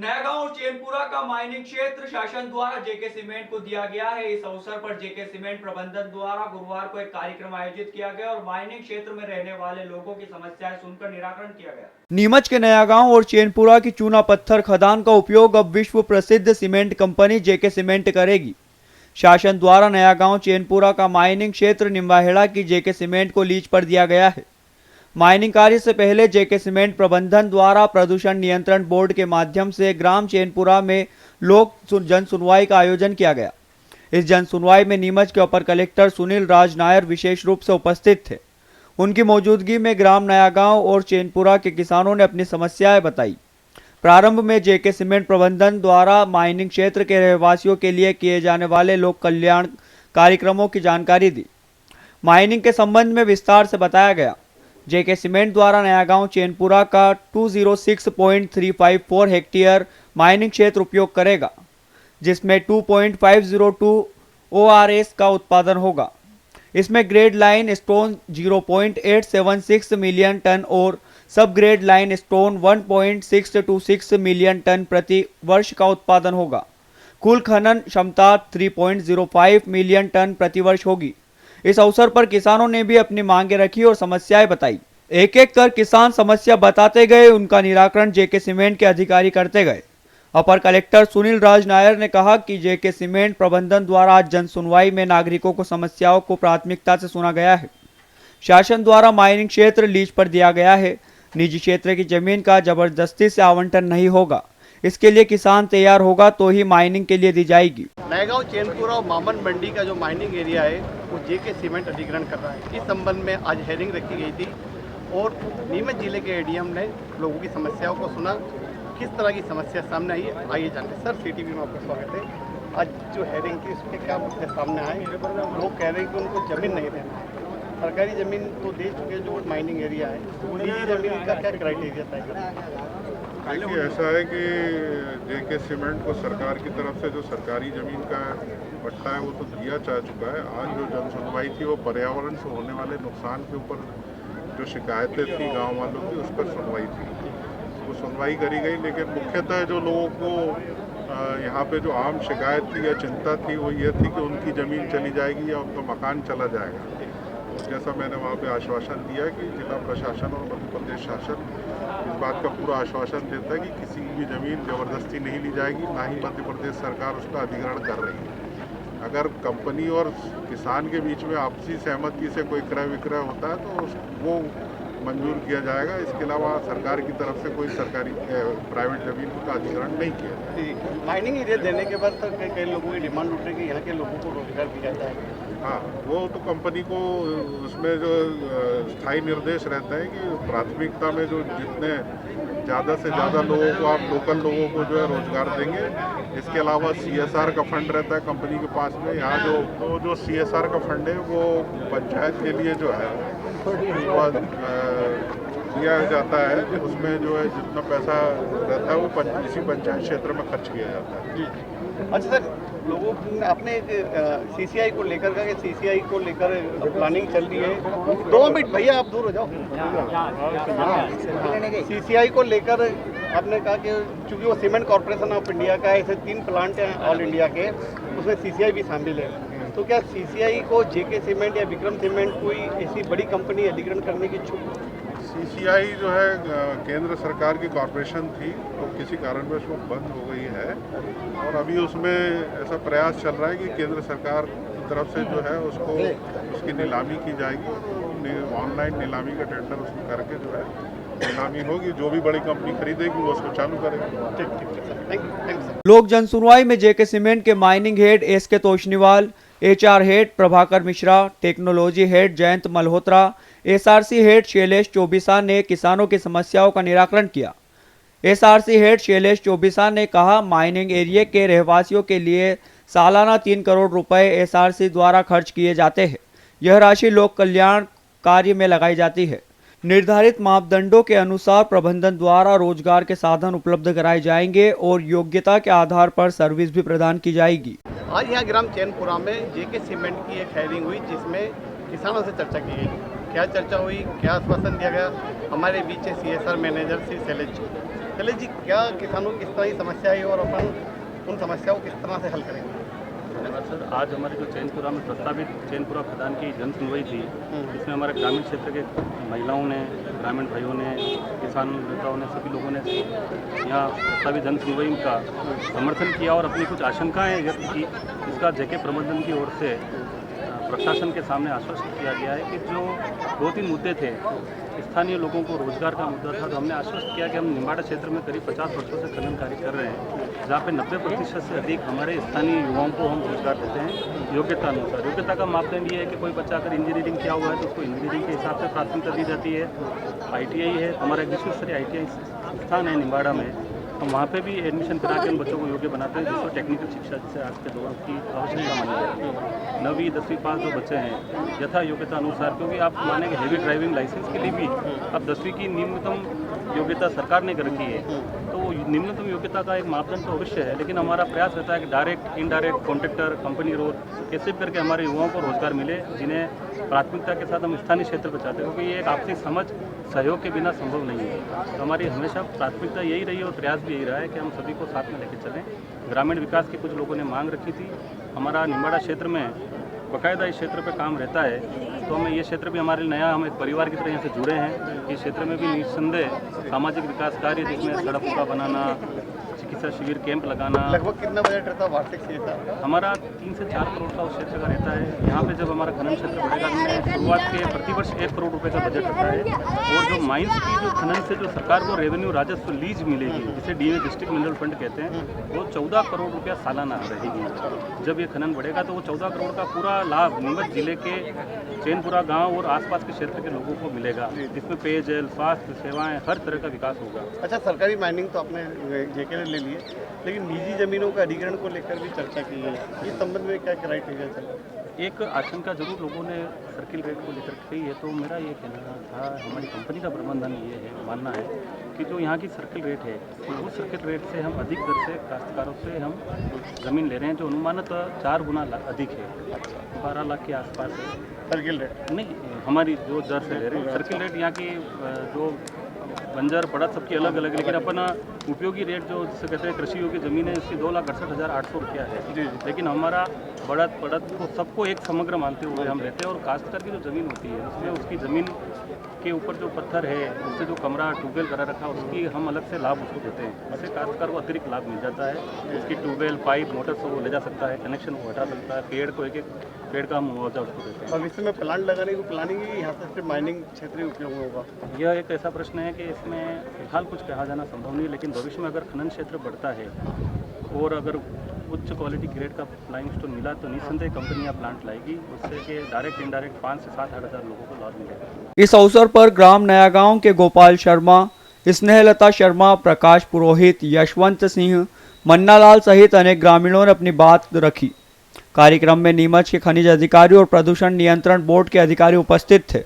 नयागांव और चैनपुरा का माइनिंग क्षेत्र शासन द्वारा जेके सीमेंट को दिया गया है। इस अवसर पर जेके सीमेंट प्रबंधन द्वारा गुरुवार को एक कार्यक्रम आयोजित किया गया और माइनिंग क्षेत्र में रहने वाले लोगों की समस्याएं सुनकर निराकरण किया गया। नीमच के नयागांव और चैनपुरा की चूना पत्थर खदान का उपयोग अब विश्व प्रसिद्ध सीमेंट कंपनी जेके सीमेंट करेगी। शासन द्वारा नयागांव चैनपुरा का माइनिंग क्षेत्र निम्बाहेड़ा की जेके सीमेंट को लीज पर दिया गया है। माइनिंग कार्य से पहले जेके सीमेंट प्रबंधन द्वारा प्रदूषण नियंत्रण बोर्ड के माध्यम से ग्राम चैनपुरा में लोक जन सुनवाई का आयोजन किया गया। इस जन सुनवाई में नीमच के अपर कलेक्टर सुनील राज नायर विशेष रूप से उपस्थित थे। उनकी मौजूदगी में ग्राम नयागांव और चैनपुरा के किसानों ने अपनी समस्याएं बताई। प्रारंभ में जेके सीमेंट प्रबंधन द्वारा माइनिंग क्षेत्र के रहवासियों के लिए किए जाने वाले लोक कल्याण कार्यक्रमों की जानकारी दी। माइनिंग के संबंध में विस्तार से बताया गया। जेके सीमेंट द्वारा नयागांव चैनपुरा का 206.354 हेक्टेयर माइनिंग क्षेत्र उपयोग करेगा, जिसमें 2.502 ORS का उत्पादन होगा। इसमें grade line stone 0.876 million ton और sub grade line stone 1.626 million ton प्रति वर्ष का उत्पादन होगा। कुल खनन क्षमता 3.05 मिलियन टन प्रति वर्ष होगी। इस अवसर पर किसानों ने भी अपनी मांगे रखी और समस्याएं बताई। एक एक कर किसान समस्या बताते गए, उनका निराकरण जेके सीमेंट के अधिकारी करते गए। अपर कलेक्टर सुनील राज नायर ने कहा कि जेके सीमेंट प्रबंधन द्वारा आज जन सुनवाई में नागरिकों को समस्याओं को प्राथमिकता से सुना गया है। शासन द्वारा माइनिंग क्षेत्र लीज पर दिया गया है। निजी क्षेत्र की जमीन का जबरदस्ती से आवंटन नहीं होगा। इसके लिए किसान तैयार होगा तो ही माइनिंग के लिए दी जाएगी। नयागांव चैनपुरा और मामन मंडी का जो माइनिंग एरिया है वो जेके सीमेंट अधिग्रहण कर रहा है। इस संबंध में आज हेयरिंग रखी गई थी और नीमच जिले के एडीएम ने लोगों की समस्याओं को सुना। किस तरह की समस्या सामने आई है आइए जानते। सर, सीटीवी में आपका स्वागत है। आज जो हेयरिंग थी उसके क्या मुद्दे सामने आए? लोग कह रहे हैं कि उनको ज़मीन नहीं देना। सरकारी ज़मीन तो दे चुके जो माइनिंग एरिया है, निजी ज़मीन का क्या क्राइटेरिया तय करना है? देखिए, ऐसा है कि जेके सीमेंट को सरकार की तरफ से जो सरकारी ज़मीन का पट्टा है वो तो दिया जा चुका है। आज जो जन सुनवाई थी वो पर्यावरण से होने वाले नुकसान के ऊपर जो शिकायतें थी गांव वालों की, उस पर सुनवाई थी। वो सुनवाई करी गई, लेकिन मुख्यतः जो लोगों को यहाँ पे जो आम शिकायत थी या चिंता थी वो ये थी कि उनकी ज़मीन चली जाएगी या उनका मकान चला जाएगा। जैसा मैंने वहाँ पे आश्वासन दिया कि जिला प्रशासन और मध्य प्रदेश शासन इस बात का पूरा आश्वासन देता है कि किसी की भी ज़मीन ज़बरदस्ती नहीं ली जाएगी, ना ही मध्य प्रदेश सरकार उसका अधिग्रहण कर रही है। अगर कंपनी और किसान के बीच में आपसी सहमति से कोई क्रय विक्रय होता है तो वो मंजूर किया जाएगा। इसके अलावा सरकार की तरफ से कोई सरकारी प्राइवेट ज़मीन का अधिग्रहण नहीं किया जाएगा। माइनिंग एरिया देने के बाद कई लोगों की डिमांड उठ रही है कि यहाँ के लोगों को रोजगार दिया जाएगा। हाँ, वो तो कंपनी को उसमें जो स्थायी निर्देश रहता है कि प्राथमिकता में जो जितने ज़्यादा से ज़्यादा लोगों को आप लोकल लोगों को जो है रोज़गार देंगे। इसके अलावा CSR का फंड रहता है कंपनी के पास में। यहाँ जो CSR का फंड है वो पंचायत के लिए जो है दिया जाता है। उसमें जो है जितना पैसा रहता है वो इसी पंचायत क्षेत्र में खर्च किया जाता है। अच्छा सर, लोगों ने अपने CCI को लेकर का CCI को लेकर प्लानिंग चल रही है। 2 मिनट भैया, आप दूर हो जाओ। CCI को लेकर आपने कहा कि चूंकि वो सीमेंट कॉर्पोरेशन ऑफ इंडिया का है, ऐसे 3 प्लांट हैं ऑल इंडिया के, उसमें CCI भी शामिल है। तो क्या CCI को जेके सीमेंट या विक्रम सीमेंट कोई ऐसी बड़ी कंपनी अधिग्रहण करने की छूट? CCI जो है केंद्र सरकार की कॉर्पोरेशन थी, तो किसी कारणवश वो बंद हो गई है और अभी उसमें ऐसा प्रयास चल रहा है कि केंद्र सरकार की तरफ से जो है उसकी नीलामी की जाएगी और ऑनलाइन नीलामी का टेंडर उसमें करके जो है नीलामी होगी। जो भी बड़ी कंपनी खरीदेगी वो उसको चालू करेगी। ठीक। लोक जन सुनवाई में जेके सीमेंट के mining head SK Toshniwal, HR head Prabhakar Mishra, technology head Jayant Malhotra, SRC head Shailesh Chaubisa ने किसानों की समस्याओं का निराकरण किया। SRC हेड शैलेश चौबीसा ने कहा, माइनिंग एरिया के रहवासियों के लिए सालाना 3 करोड़ रुपए SRC द्वारा खर्च किए जाते हैं। यह राशि लोक कल्याण कार्य में लगाई जाती है। निर्धारित मापदंडों के अनुसार प्रबंधन द्वारा रोजगार के साधन उपलब्ध कराए जाएंगे और योग्यता के आधार पर सर्विस भी प्रदान की जाएगी। आज यहाँ ग्राम चैनपुरा में जेके सीमेंट की एक हेयरिंग हुई जिसमें किसानों से चर्चा की गई। क्या चर्चा हुई, क्या आश्वासन दिया गया? हमारे बीच CSR मैनेजर श्री शैलेश जी। चलिए जी, क्या किसानों की किस तरह की समस्या है और अपन उन समस्याओं को किस तरह से हल करेंगे? धन्यवाद सर। आज हमारे जो चैनपुरा में प्रस्तावित चैनपुरा खदान की जन सुनवाई थी, इसमें हमारे ग्रामीण क्षेत्र के महिलाओं ने, ग्रामीण भाइयों ने, किसान नेताओं ने, सभी लोगों ने यहाँ प्रस्तावित जन सुनवाई का समर्थन किया और अपनी कुछ आशंकाएं व्यक्त की। इसका जेके प्रबंधन की ओर से प्रशासन के सामने आश्वस्त किया गया है कि जो 2-3 मुद्दे थे, स्थानीय लोगों को रोजगार का मुद्दा था, तो हमने आश्वस्त किया कि हम निम्बाड़ा क्षेत्र में करीब 50 वर्षों से खनन कार्य कर रहे हैं, जहाँ पे 90% से अधिक हमारे स्थानीय युवाओं को हम रोजगार देते हैं योग्यता अनुसार। योग्यता का मापदंड ये है कि कोई बच्चा अगर इंजीनियरिंग किया हुआ है तो उसको इंजीनियरिंग के हिसाब से प्राथमिकता दी जाती है। ITI है, हमारा एक विश्व स्तरीय ITI स्थान है निम्बाड़ा में, हम वहाँ पे भी एडमिशन करा के उन बच्चों को योग्य बनाते हैं, जिसको टेक्निकल शिक्षा जिसे आज के दौर की आवश्यकता मानी जाती है। 9वीं 10वीं पास जो बच्चे हैं यथा योग्यता अनुसार, क्योंकि आप मानेंगे हेवी ड्राइविंग लाइसेंस के लिए भी अब 10वीं की निम्नतम योग्यता सरकार ने कर रखी है, तो निम्नतम योग्यता का एक मापदंड तो अवश्य है, लेकिन हमारा प्रयास रहता है कि direct indirect contractor company road कैसे भी करके हमारे युवाओं को रोजगार मिले, जिन्हें प्राथमिकता के साथ हम स्थानीय क्षेत्र पर चाहते हैं, क्योंकि ये एक आपसी समझ सहयोग के बिना संभव नहीं है। तो हमारी हमेशा प्राथमिकता यही रही और प्रयास भी यही रहा है कि हम सभी को साथ में लेकर चलें। ग्रामीण विकास की कुछ लोगों ने मांग रखी थी, हमारा निम्बाड़ा क्षेत्र में बाकायदा इस क्षेत्र पे काम रहता है, तो हमें ये क्षेत्र भी हमारे लिए नया, हम एक परिवार की तरह यहाँ से जुड़े हैं। इस क्षेत्र में भी निस्संदेह सामाजिक विकास कार्य, जिसमें सड़कों का बनाना, चिकित्सा शिविर कैंप लगाना। लगभग कितना बजट रहता है वार्षिक से हिसाब? हमारा 3 से 4 करोड़ का उस क्षेत्र का रहता है। यहाँ पे जब हमारा खनन क्षेत्र बढ़ेगा तो शुरुआत के प्रतिवर्ष 1 करोड़ रुपए का बजट रहता है, और जो माइंस की जो खनन से जो सरकार को रेवेन्यू राजस्व लीज मिलेगी, जिसे DA डिस्ट्रिक्ट मिनरल फंड कहते हैं, वो 14 करोड़ रुपया सालाना रहेगी। जब ये खनन बढ़ेगा तो वो 14 करोड़ का पूरा लाभ नीमच जिले के चैनपुरा गांव और आसपास के क्षेत्र के लोगों को मिलेगा, जिसमें पेयजल, स्वास्थ्य सेवाएं, हर तरह का विकास होगा। अच्छा, सरकारी माइनिंग तो आपने जेके ने ले लिए, लेकिन निजी जमीनों का अधिग्रहण को लेकर भी चर्चा की है, इस संबंध में क्या क्राइटेरिया चल रहा है? एक आशंका जरूर लोगों ने सर्किल रेट को लेकर कही है, तो मेरा ये कहना था, हमारी कंपनी का प्रबंधन ये है, मानना है कि जो यहाँ की सर्किल रेट है, उस सर्किल रेट से हम अधिक दर से काश्तकारों से हम ज़मीन ले रहे हैं, जो अनुमानत 4 गुना अधिक है, 12 लाख के आसपास है सर्किल रेट। नहीं, हमारी जो दर से ले रहे हैं सर्किल रेट, यहाँ की जो बंजर बढ़त सबकी अलग अलग, लेकिन अपना उपयोगी रेट जो जिसे कहते हैं कृषि योग्य ज़मीन है, इसकी 2,68,800 रुपया है। लेकिन हमारा बढ़त को सबको एक समग्र मानते हुए हम लेते हैं, और काश्तकार की जो ज़मीन होती है उसमें उसकी ज़मीन के ऊपर जो पत्थर है, उससे जो कमरा ट्यूबवेल करा रखा है, उसकी हम अलग से लाभ उसको देते हैं। उससे काश्तकार को अतिरिक्त लाभ मिल जाता है, उसकी ट्यूबवेल, पाइप, मोटर से वो ले जा सकता है, कनेक्शन वो हटा सकता है, पेड़ को एक पेड़ का मुआवजा उसको देते हैं। भविष्य में प्लांट लगाने की प्लानिंग है, यहाँ से सिर्फ माइनिंग क्षेत्र ही उपयोग होगा? यह एक ऐसा प्रश्न है कि इसमें फिलहाल कुछ कहा जाना संभव नहीं है, लेकिन भविष्य में अगर खनन क्षेत्र बढ़ता है और अगर उच्च क्वालिटी ग्रेड का लाइमस्टोन मिला तो निस्संदेह कंपनियां प्लांट लाएगी, उससे कि डायरेक्ट इनडायरेक्ट 5 से 7 हज़ार लोगों को लाभ मिलेगा। इस अवसर पर ग्राम नया गांव के गोपाल शर्मा, स्नेहलता शर्मा, प्रकाश पुरोहित, यशवंत सिंह, मन्नालाल सहित अनेक ग्रामीणों ने अपनी बात रखी। कार्यक्रम में नीमच के खनिज अधिकारी और प्रदूषण नियंत्रण बोर्ड के अधिकारी उपस्थित थे।